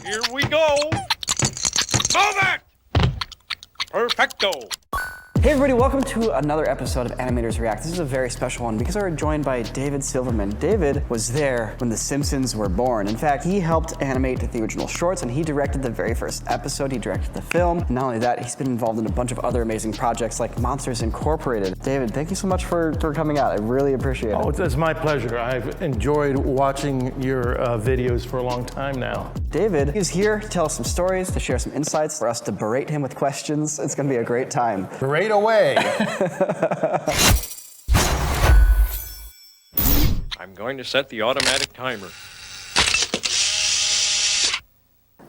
Here we go. Move it! Perfecto. Hey everybody, welcome to another episode of Animators React. This is a very special one because we're joined by David Silverman. David was there when the Simpsons were born. In fact, he helped animate the original shorts and he directed the very first episode, he directed the film. Not only that, he's been involved in a bunch of other amazing projects like Monsters Incorporated. David, thank you so much for coming out. I really appreciate it. Oh, it's my pleasure. I've enjoyed watching your videos for a long time now. David is here to tell us some stories, to share some insights, for us to berate him with questions. It's gonna be a great time. Berate away. I'm going to set the automatic timer.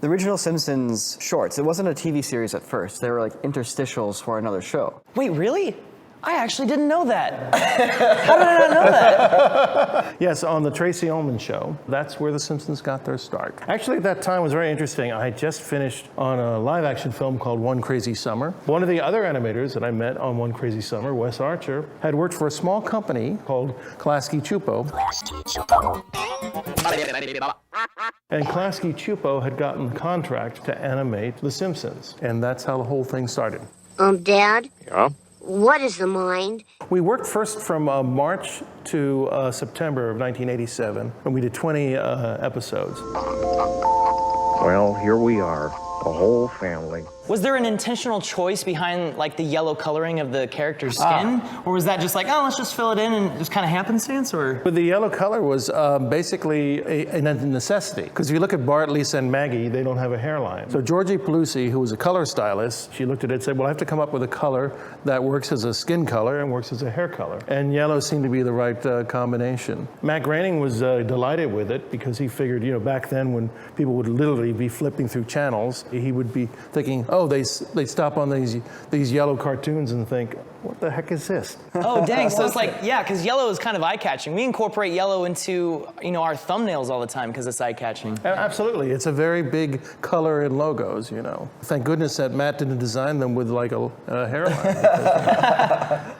The original Simpsons shorts, it wasn't a TV series at first. They were like interstitials for another show. Wait, really? I actually didn't know that. How did I not know that? Yes, on the Tracey Ullman show, that's where the Simpsons got their start. Actually, at that time was very interesting. I had just finished on a live action film called One Crazy Summer. One of the other animators that I met on One Crazy Summer, Wes Archer, had worked for a small company called Klasky Csupo. And Klasky Csupo had gotten the contract to animate The Simpsons. And that's how the whole thing started. Dad? Yeah? What is the mind? We worked first from March to September of 1987, and we did 20 episodes. Well, here we are, the whole family. Was there an intentional choice behind like the yellow coloring of the character's skin? Or was that just like, oh, let's just fill it in and just kind of happenstance, or? But the yellow color was basically a necessity. Because if you look at Bart, Lisa, and Maggie, they don't have a hairline. So Georgie Pelusi, who was a color stylist, she looked at it and said, well, I have to come up with a color that works as a skin color and works as a hair color. And yellow seemed to be the right combination. Matt Groening was delighted with it because he figured, you know, back then when people would literally be flipping through channels, he would be thinking, oh, they stop on these yellow cartoons and think, what the heck is this? Oh, dang. So it's like, yeah, because yellow is kind of eye-catching. We incorporate yellow into, you know, our thumbnails all the time because it's eye-catching. Absolutely. It's a very big color in logos, you know. Thank goodness that Matt didn't design them with like a hairline.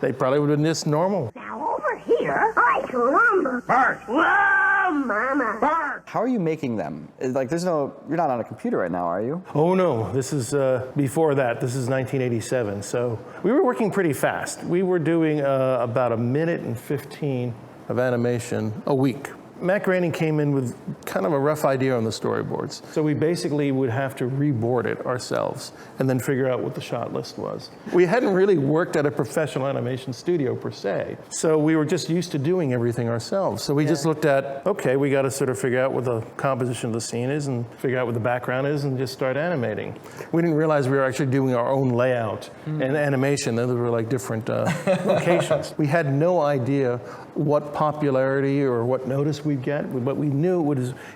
They probably would have been just normal. Now over here, I remember. Bart! Whoa, Mama. Bart! How are you making them? Like, you're not on a computer right now, are you? Oh no, this is before that. This is 1987. So we were working pretty fast. We were doing about 1 minute and 15 of animation a week. Matt Groening came in with kind of a rough idea on the storyboards. So we basically would have to reboard it ourselves and then figure out what the shot list was. We hadn't really worked at a professional animation studio per se. So we were just used to doing everything ourselves. So we just looked at, okay, we got to sort of figure out what the composition of the scene is and figure out what the background is and just start animating. We didn't realize we were actually doing our own layout and animation. Those were like different locations. We had no idea what popularity or what notice we'd get, but we knew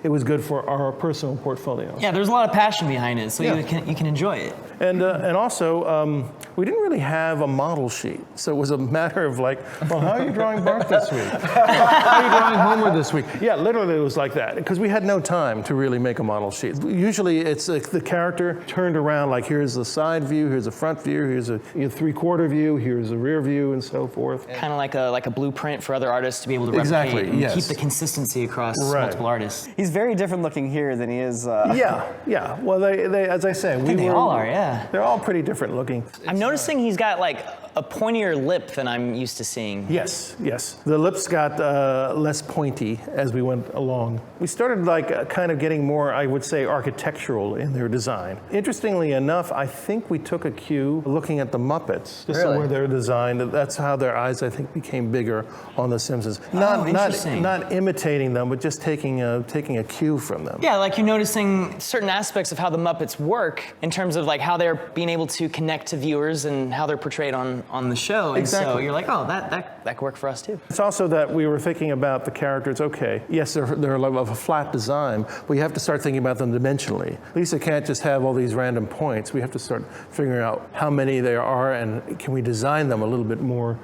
it was good for our personal portfolio. Yeah, there's a lot of passion behind it, so you can enjoy it. And also, we didn't really have a model sheet, so it was a matter of like, well, how are you drawing Bart this week? How are you drawing Homer this week? Yeah, literally it was like that, because we had no time to really make a model sheet. Usually it's like the character turned around, like here's the side view, here's a front view, here's a 3/4 view, here's a rear view, and so forth. Kind of like a blueprint for other artists to be able to replicate and yes. keep the consistency across multiple artists. He's very different looking here than he is. Yeah. Well, they as I say, They all are, yeah. They're all pretty different looking. I'm noticing he's got like a pointier lip than I'm used to seeing. Yes. The lips got less pointy as we went along. We started like kind of getting more, I would say, architectural in their design. Interestingly enough, I think we took a cue looking at the Muppets, just where they're designed. That's how their eyes, I think, became bigger on The Simpsons. Not imitating them, but just taking a cue from them. Yeah, like you're noticing certain aspects of how the Muppets work in terms of like how they're being able to connect to viewers and how they're portrayed on the show. And so you're like, oh, that could work for us too. It's also that we were thinking about the characters. Okay, yes, they're of a flat design, but you have to start thinking about them dimensionally. Lisa can't just have all these random points. We have to start figuring out how many there are and can we design them a little bit more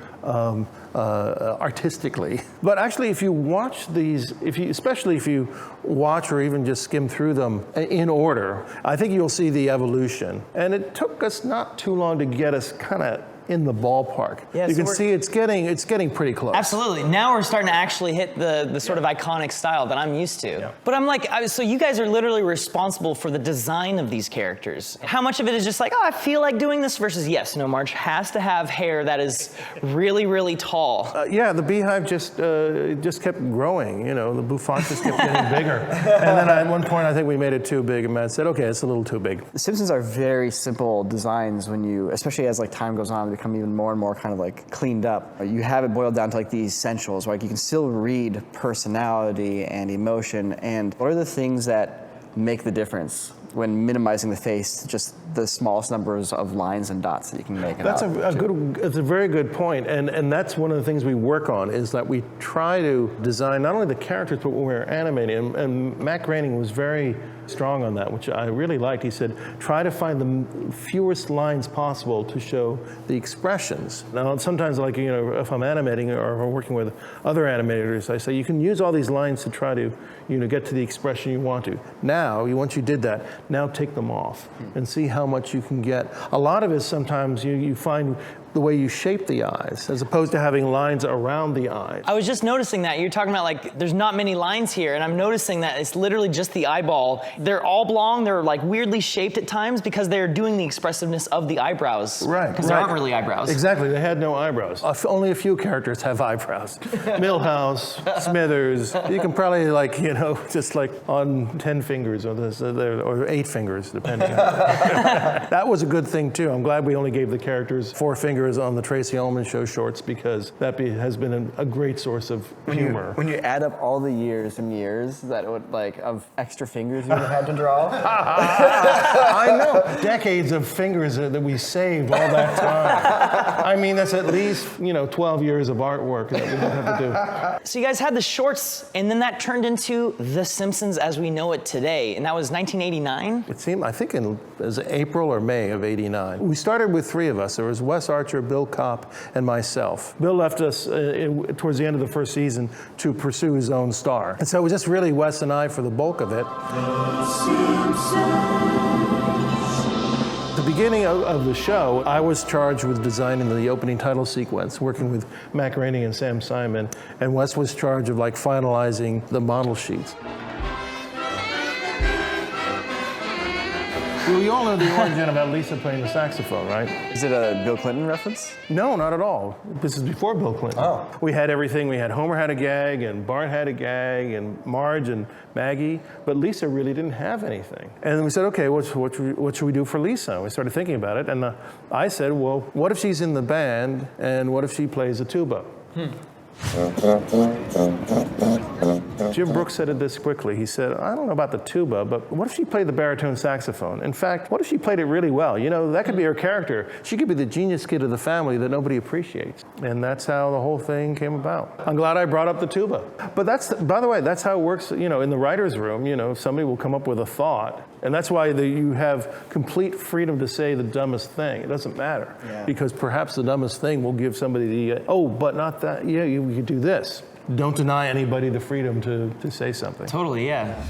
artistically. But actually, if you watch these, especially if you watch or even just skim through them in order, I think you'll see the evolution. And it took us not too long to get us kind of in the ballpark. Yeah, you so can see it's getting pretty close. Absolutely. Now we're starting to actually hit the sort of iconic style that I'm used to. Yeah. But I'm like, so you guys are literally responsible for the design of these characters. How much of it is just like, oh, I feel like doing this versus yes, no, Marge has to have hair that is really, really tall. Yeah, the beehive just kept growing. You know, the bouffant just kept getting bigger. And then at one point, I think we made it too big, and Matt said, okay, it's a little too big. The Simpsons are very simple designs when you, especially as like time goes on, they become even more and more kind of like cleaned up. You have it boiled down to like the essentials, like you can still read personality and emotion, and what are the things that make the difference when minimizing the face to just the smallest numbers of lines and dots that you can make. That's it's a very good point, and that's one of the things we work on, is that we try to design not only the characters, but when we're animating, and Matt Groening was very strong on that, which I really liked. He said, try to find the fewest lines possible to show the expressions. Now, sometimes, like, you know, if I'm animating or working with other animators, I say, you can use all these lines to try to, you know, get to the expression you want to. Now, once you did that, now take them off and see how much you can get. A lot of it, sometimes you find the way you shape the eyes, as opposed to having lines around the eyes. I was just noticing that. You're talking about, like, there's not many lines here, and I'm noticing that it's literally just the eyeball. They're oblong, they're like weirdly shaped at times because they're doing the expressiveness of the eyebrows. Right. Because there aren't really eyebrows. Exactly, they had no eyebrows. Only a few characters have eyebrows. Milhouse, Smithers, you can probably, like, you know, just like on 10 fingers or 8 fingers, depending. That was a good thing too. I'm glad we only gave the characters 4 fingers on the Tracey Ullman show shorts, because that has been a great source of humor. When you add up all the years and years that would, like, of extra fingers you would have had to draw. I know, decades of fingers that we saved all that time. I mean, that's at least, you know, 12 years of artwork that we don't have to do. So you guys had the shorts, and then that turned into The Simpsons as we know it today, and that was 1989? It seemed, I think it was April or May of '89. We started with 3 of us. There was Wes Archer, Bill Kopp, and myself. Bill left us towards the end of the first season to pursue his own star. And so it was just really Wes and I for the bulk of it. At the beginning of the show, I was charged with designing the opening title sequence, working with Matt Groening and Sam Simon, and Wes was charged of, like, finalizing the model sheets. Well, you all know the origin about Lisa playing the saxophone, right? Is it a Bill Clinton reference? No, not at all. This is before Bill Clinton. Oh. We had everything. We had Homer had a gag, and Bart had a gag, and Marge and Maggie, but Lisa really didn't have anything. And we said, okay, what should we do for Lisa? And we started thinking about it, and I said, well, what if she's in the band, and what if she plays a tuba? Jim Brooks said it this quickly. He said, I don't know about the tuba, but what if she played the baritone saxophone? In fact, what if she played it really well? You know, that could be her character. She could be the genius kid of the family that nobody appreciates. And that's how the whole thing came about. I'm glad I brought up the tuba. But that's, by the way, that's how it works, you know, in the writer's room. You know, somebody will come up with a thought, and that's why you have complete freedom to say the dumbest thing. It doesn't matter. Yeah. Because perhaps the dumbest thing will give somebody the, oh, but not that, yeah, you could do this. Don't deny anybody the freedom to say something. Totally, yeah.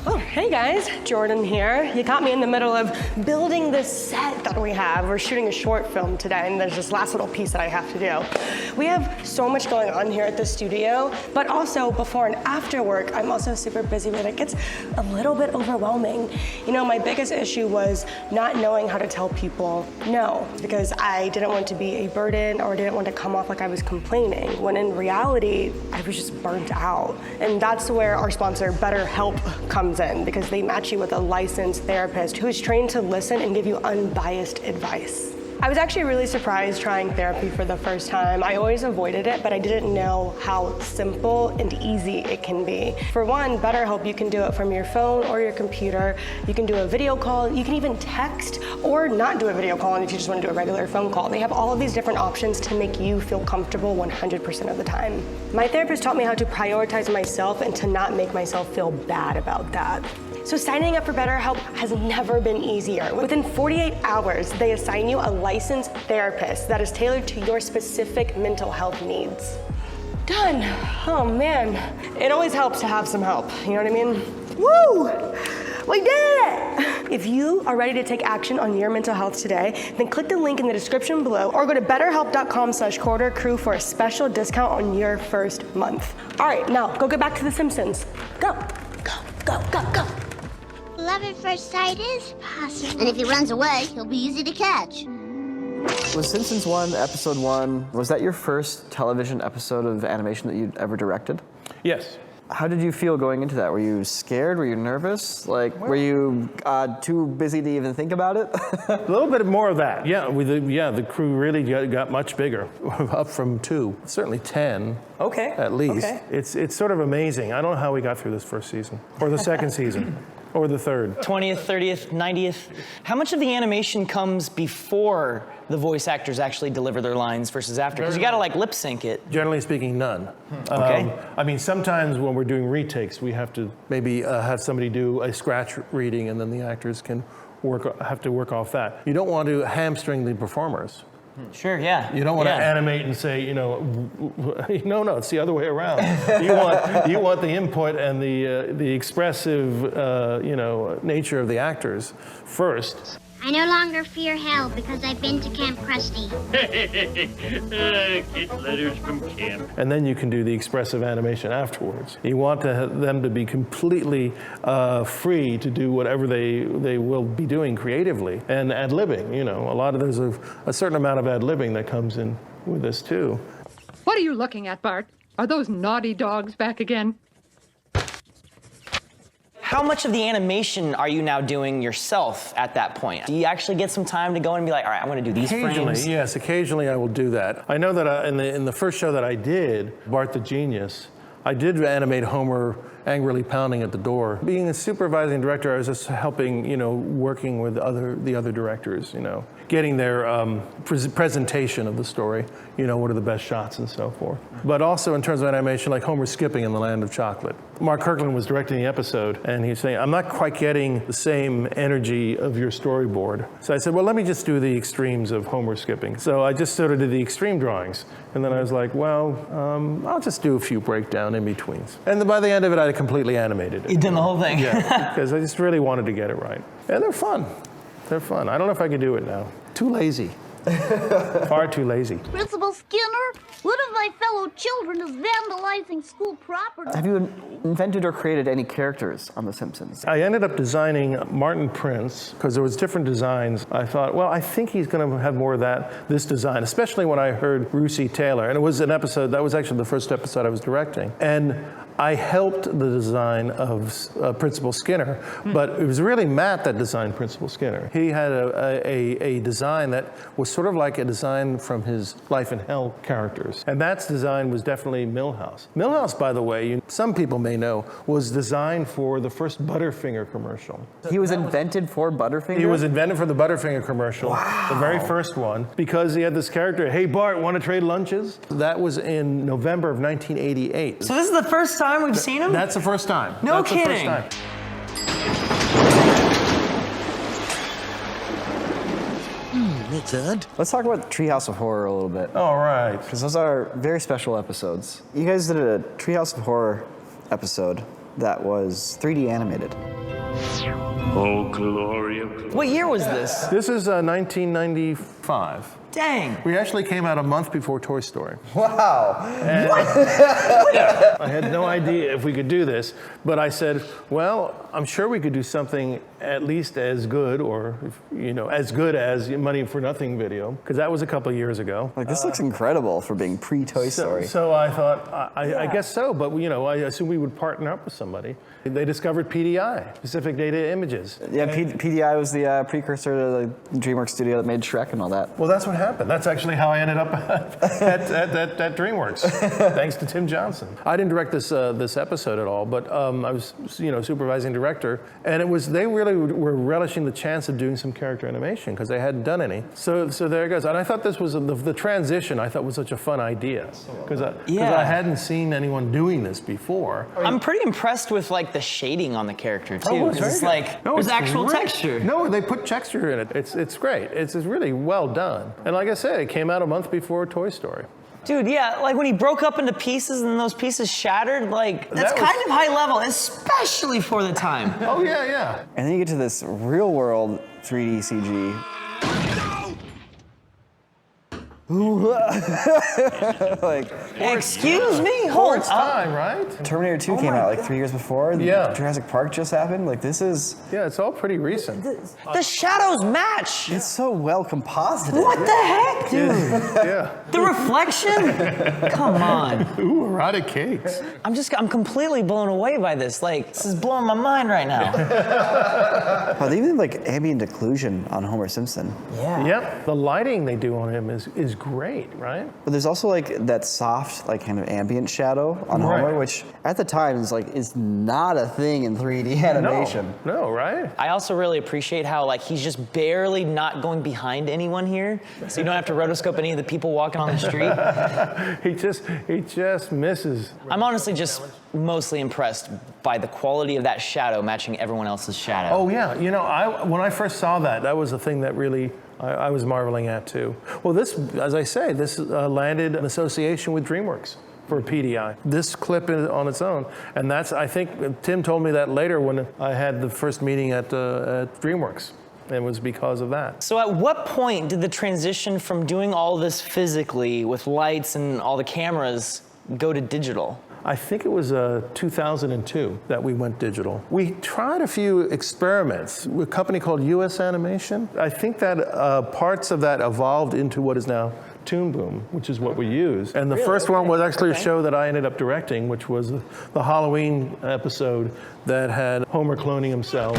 Oh, hey guys, Jordan here. You caught me in the middle of building this set that we have. We're shooting a short film today, and there's this last little piece that I have to do. We have so much going on here at the studio, but also before and after work, I'm also super busy with it. It gets a little bit overwhelming. You know, my biggest issue was not knowing how to tell people no, because I didn't want to be a burden or didn't want to come off like I was complaining, when in reality, I was just burnt out. And that's where our sponsor, BetterHelp, comes in, because they match you with a licensed therapist who is trained to listen and give you unbiased advice. I was actually really surprised trying therapy for the first time. I always avoided it, but I didn't know how simple and easy it can be. For one, BetterHelp, you can do it from your phone or your computer. You can do a video call. You can even text or not do a video call if you just want to do a regular phone call. They have all of these different options to make you feel comfortable 100% of the time. My therapist taught me how to prioritize myself and to not make myself feel bad about that. So signing up for BetterHelp has never been easier. Within 48 hours, they assign you a licensed therapist that is tailored to your specific mental health needs. Done. Oh man. It always helps to have some help, you know what I mean? Woo! We did it! If you are ready to take action on your mental health today, then click the link in the description below or go to betterhelp.com/corridorcrew for a special discount on your first month. All right, now go get back to The Simpsons. Go, go, go, go, go. Love at first sight is possible. And if he runs away, he'll be easy to catch. Was Simpsons 1, episode 1, was that your first television episode of animation that you'd ever directed? Yes. How did you feel going into that? Were you scared? Were you nervous? Like, were you too busy to even think about it? A little bit more of that. Yeah, the crew really got much bigger, up from 2, certainly 10. Okay. At least. Okay. It's sort of amazing. I don't know how we got through this first season, or the second season, or the third. 20th, 30th, 90th. How much of the animation comes before the voice actors actually deliver their lines versus after? Because you gotta like lip sync it. Generally speaking, none. Okay. I mean, sometimes when we're doing retakes, we have to maybe have somebody do a scratch reading, and then the actors can have to work off that. You don't want to hamstring the performers. Sure, yeah. You don't want to animate and say, no, it's the other way around. you want the input and the expressive, nature of the actors first. I no longer fear hell because I've been to Camp Krusty. Get letters from camp. And then you can do the expressive animation afterwards. You want them to be completely free to do whatever they will be doing creatively and ad-libbing. There's a certain amount of ad-libbing that comes in with this too. What are you looking at, Bart? Are those naughty dogs back again? How much of the animation are you now doing yourself at that point? Do you actually get some time to go and be like, all right, I'm going to do these frames? Yes, occasionally I will do that. I know that in the first show that I did, Bart the Genius, I did animate Homer angrily pounding at the door. Being a supervising director, I was just helping, working with the other directors, getting their presentation of the story, what are the best shots and so forth. But also in terms of animation, like Homer skipping in the Land of Chocolate. Mark Kirkland was directing the episode, and he's saying, I'm not quite getting the same energy of your storyboard. So I said, well, let me just do the extremes of Homer skipping. So I just sort of did the extreme drawings. And then I was like, well, I'll just do a few breakdown in-betweens. And then by the end of it, I completely animated it. You did the whole thing? Yeah, because I just really wanted to get it right. And they're fun. They're fun. I don't know if I could do it now. Too lazy. Far too lazy. Principal Skinner, one of my fellow children is vandalizing school property. Have you invented or created any characters on The Simpsons? I ended up designing Martin Prince because there was different designs. I thought, well, I think he's going to have more of this design, especially when I heard Russi Taylor. And it was an episode, that was actually the first episode I was directing. And I helped the design of Principal Skinner, but it was really Matt that designed Principal Skinner. He had a design that was sort of like a design from his Life in Hell characters. And that design was definitely Milhouse. Milhouse, by the way, some people may know, was designed for the first Butterfinger commercial. He was invented for Butterfinger? He was invented for the Butterfinger commercial, the very first one, because he had this character, hey Bart, want to trade lunches? That was in November of 1988. So this is the first time we've seen him? That's the first time. No That's kidding. The first time. That's odd. Let's talk about Treehouse of Horror a little bit. All right. Because those are very special episodes. You guys did a Treehouse of Horror episode that was 3D animated. Oh, Gloria. What year was this? This is 1995. Dang. We actually came out a month before Toy Story. Wow. Yeah, I had no idea if we could do this, but I said, well, I'm sure we could do something at least as good, or as good as Money for Nothing video, because that was a couple of years ago. Like, this looks incredible for being pre-Toy Story. So I thought, I guess so, but I assumed we would partner up with somebody. They discovered PDI, Pacific Data Images. Yeah, PDI was the precursor to the DreamWorks studio that made Shrek and all that. Well, that's what happened. That's actually how I ended up at DreamWorks, thanks to Tim Johnson. I didn't direct this episode at all, but I was supervising director, and they really were relishing the chance of doing some character animation because they hadn't done any. So there it goes. And I thought this was the transition. I thought was such a fun idea because I hadn't seen anyone doing this before. I'm pretty impressed with like the shading on the character too. Oh, it's very it's good. like No, there's it's actual great. texture. No, they put texture in it. It's great. It's really well done. And like I said, it came out a month before Toy Story. Dude, yeah, like when he broke up into pieces and those pieces shattered, like, that's kind of high level, especially for the time. Oh, yeah, yeah. And then you get to this real world 3D CG. Like, excuse me, hold It's up. time, right? Terminator 2 came out like 3 years before. Yeah. Jurassic Park just happened. Like, this is, Yeah, it's all pretty recent. The shadows match. it's so well composited. What the heck, dude? Yeah. The reflection? Come on. Ooh, erotic cakes. I'm completely blown away by this. Like, this is blowing my mind right now. Oh, they even have like ambient occlusion on Homer Simpson. Yeah. Yep. The lighting they do on him is great, right? But there's also like that soft, like kind of ambient shadow on Right. Homer, which at the time is not a thing in 3D animation. No, right? I also really appreciate how like he's just barely not going behind anyone here, so you don't have to rotoscope any of the people walking on the street. He just misses. I'm honestly just mostly impressed by the quality of that shadow matching everyone else's shadow. Oh yeah, you know, when I first saw that was the thing that really I was marveling at too. Well, this, as I say, this landed an association with DreamWorks for PDI. This clip on its own, and that's, I think, Tim told me that later when I had the first meeting at DreamWorks. It was because of that. So at what point did the transition from doing all this physically with lights and all the cameras go to digital? I think it was 2002 that we went digital. We tried a few experiments with a company called US Animation. I think that parts of that evolved into what is now Toon Boom, which is what we use. And the first one was actually a show that I ended up directing, which was the Halloween episode that had Homer cloning himself.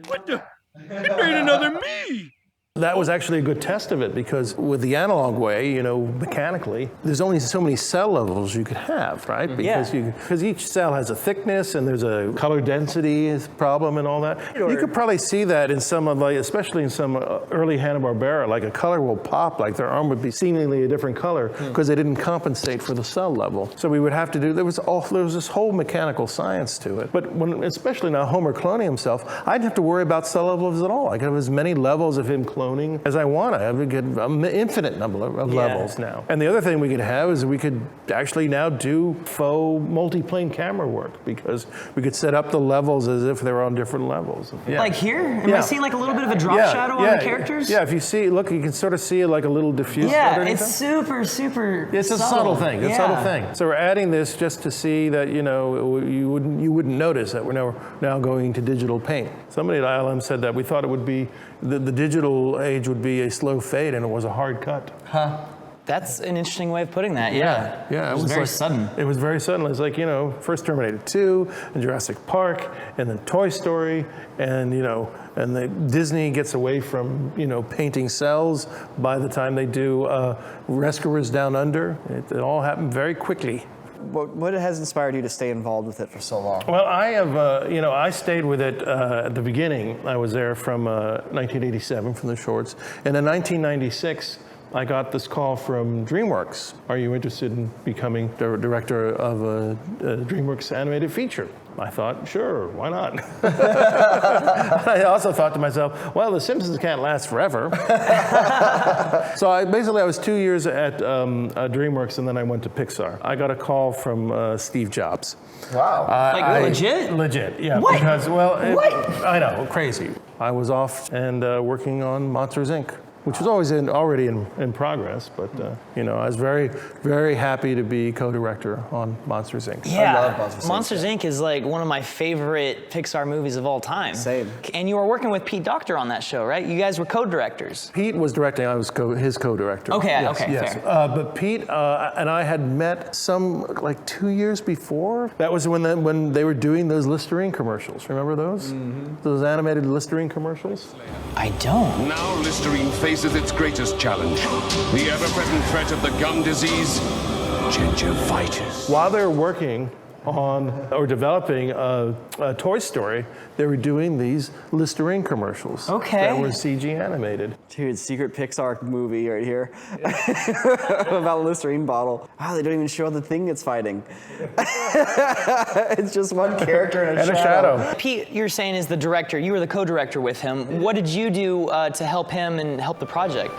What the? It made another me! That was actually a good test of it because with the analog way, you know, mechanically, there's only so many cell levels you could have, right? Because each cell has a thickness and there's a color density problem and all that. You could probably see that in some of, like, especially in some early Hanna-Barbera, like a color will pop, like their arm would be seemingly a different color because they didn't compensate for the cell level. So we would have to do, there was this whole mechanical science to it. But especially now Homer cloning himself, I didn't have to worry about cell levels at all. I could have as many levels of him cloning as I want. I would get an infinite number of levels now. And the other thing we could have is we could actually now do faux multi-plane camera work because we could set up the levels as if they were on different levels. Yeah. Like here? Am I seeing like a little bit of a drop shadow on the characters? Yeah, if you see, look, you can sort of see like a little diffuse. Yeah, it's super, super It's a subtle thing. It's a subtle thing. So we're adding this just to see that, you know, you wouldn't notice that we're now going to digital paint. Somebody at ILM said that we thought it would be the digital age would be a slow fade, and it was a hard cut. Huh. That's an interesting way of putting that. Yeah. Yeah. It was very sudden. It was very sudden. It was like, you know, first Terminator 2, and Jurassic Park, and then Toy Story, and, you know, and Disney gets away from, you know, painting cells by the time they do Rescuers Down Under. It all happened very quickly. What has inspired you to stay involved with it for so long? Well, I have, you know, I stayed with it at the beginning. I was there from 1987 from the shorts. And in 1996, I got this call from DreamWorks. Are you interested in becoming the director of a DreamWorks animated feature? I thought, sure, why not? I also thought to myself, well, The Simpsons can't last forever. So I was 2 years at DreamWorks, and then I went to Pixar. I got a call from Steve Jobs. Wow. Legit? Legit, yeah. What? Because, well, What? I know, crazy. I was off and working on Monsters, Inc., which was always already in progress, but you know, I was very, very happy to be co-director on Monsters, Inc. Yeah, I love Monsters Inc. is like one of my favorite Pixar movies of all time. Same. And you were working with Pete Docter on that show, right? You guys were co-directors. Pete was directing, I was his co-director. Okay, yes, yes. fair. But Pete and I had met like 2 years before. That was when they were doing those Listerine commercials. Remember those? Mm-hmm. Those animated Listerine commercials? I don't. Now Listerine faces its greatest challenge, the ever-present threat of the gum disease, gingivitis. While they were working on or developing Toy Story, they were doing these Listerine commercials. Okay. That were CG animated. Dude, secret Pixar movie right here about a Listerine bottle. Wow, they don't even show the thing it's fighting. It's just one character and a shadow. Pete, you're saying is the director. You were the co-director with him. What did you do to help him and help the project?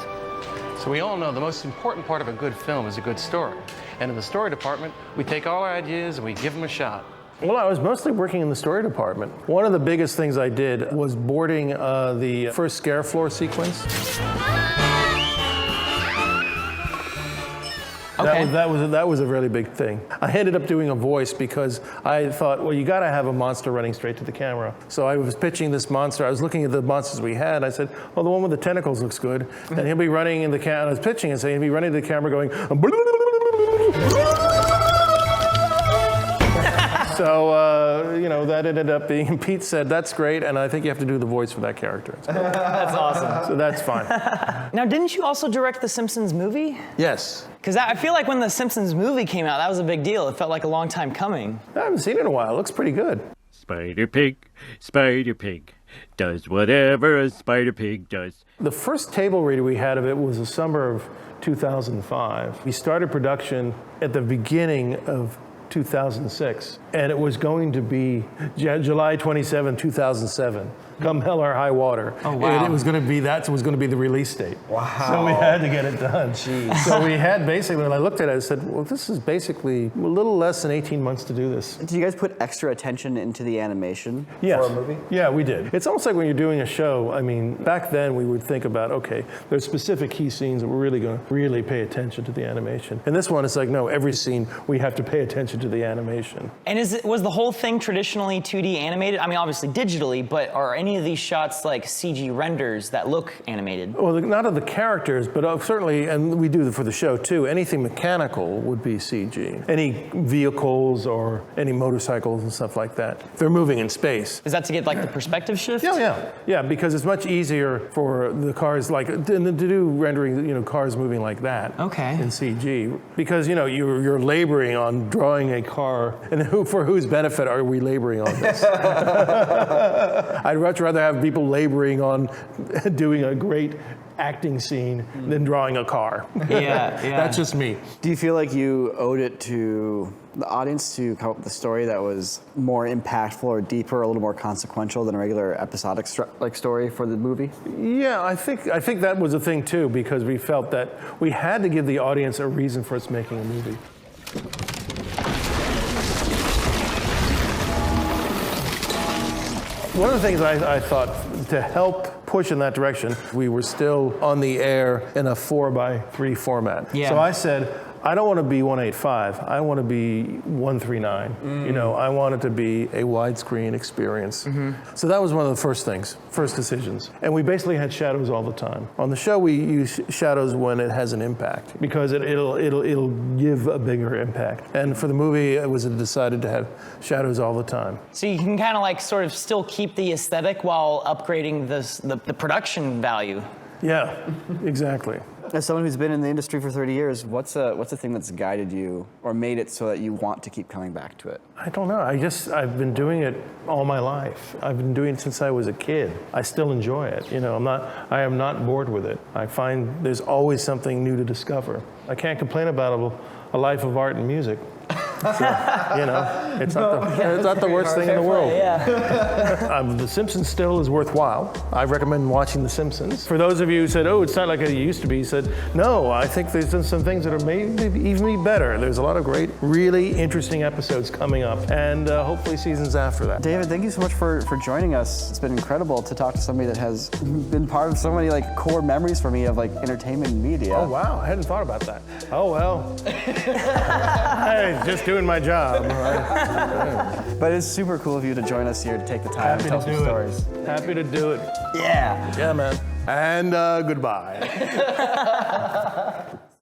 So we all know the most important part of a good film is a good story. And in the story department, we take all our ideas and we give them a shot. Well, I was mostly working in the story department. One of the biggest things I did was boarding the first scare floor sequence. Okay. That was a really big thing. I ended up doing a voice because I thought, well, you got to have a monster running straight to the camera. So I was pitching this monster. I was looking at the monsters we had. I said, well, the one with the tentacles looks good. And he'll be running in the camera. I was pitching and saying, he'll be running to the camera going, so, you know, that ended up being, Pete said, that's great, and I think you have to do the voice for that character. That's awesome. So that's fine. Now, didn't you also direct the Simpsons movie? Yes. Because I feel like when the Simpsons movie came out, that was a big deal. It felt like a long time coming. I haven't seen it in a while. It looks pretty good. Spider Pig does whatever a Spider Pig does. The first table read we had of it was the summer of 2005. We started production at the beginning of 2006, and it was going to be July 27, 2007. Come hell or high water. Oh, wow. And it was going to be, that was going to be the release date. Wow. So we had to get it done. Jeez. So we had basically, when I looked at it, I said, well, this is basically a little less than 18 months to do this. Did you guys put extra attention into the animation Yes. for a movie? Yeah, we did. It's almost like when you're doing a show, I mean, back then we would think about, okay, there's specific key scenes that we're really going to really pay attention to the animation. And this one, it's like, no, every scene we have to pay attention to the animation. And was the whole thing traditionally 2D animated? I mean, obviously digitally, but are any of these shots like CG renders that look animated? Well, not of the characters, but certainly, and we do for the show too, anything mechanical would be CG. Any vehicles or any motorcycles and stuff like that. They're moving in space. Is that to get like the perspective shift? Yeah, because it's much easier for the cars, like, to do rendering, you know, cars moving like that. Okay. In CG. Because, you know, you're laboring on drawing a car, and for whose benefit are we laboring on this? I'd much rather have people laboring on doing a great acting scene than drawing a car. Yeah. That's just me. Do you feel like you owed it to the audience to come up with a story that was more impactful or deeper, a little more consequential than a regular episodic story for the movie? Yeah, I think that was a thing too, because we felt that we had to give the audience a reason for us making a movie. One of the things I thought to help push in that direction, we were still on the air in a 4:3 format. Yeah. So I said, I don't want to be 185. I want to be 139. You know, I want it to be a widescreen experience. So that was one of the first decisions. And we basically had shadows all the time. On the show, we use shadows when it has an impact because it'll give a bigger impact. And for the movie, it was decided to have shadows all the time. So you can kind of like sort of still keep the aesthetic while upgrading the production value. Yeah, exactly. As someone who's been in the industry for 30 years, what's a thing that's guided you or made it so that you want to keep coming back to it? I don't know. I've been doing it all my life. I've been doing it since I was a kid. I still enjoy it. You know, I am not bored with it. I find there's always something new to discover. I can't complain about a life of art and music. So, you know, it's not the worst thing in the world. The Simpsons still is worthwhile. I recommend watching The Simpsons. For those of you who said, oh, it's not like it used to be, said, no, I think there's some things that are maybe even better. There's a lot of great, really interesting episodes coming up, and hopefully seasons after that. David, thank you so much for joining us. It's been incredible to talk to somebody that has been part of so many like core memories for me of like entertainment media. Oh, wow, I hadn't thought about that. Oh, well. Hey, just doing my job. But it's super cool of you to join us here to take the time to tell some stories. Happy to do it. Yeah. Yeah, man. And goodbye.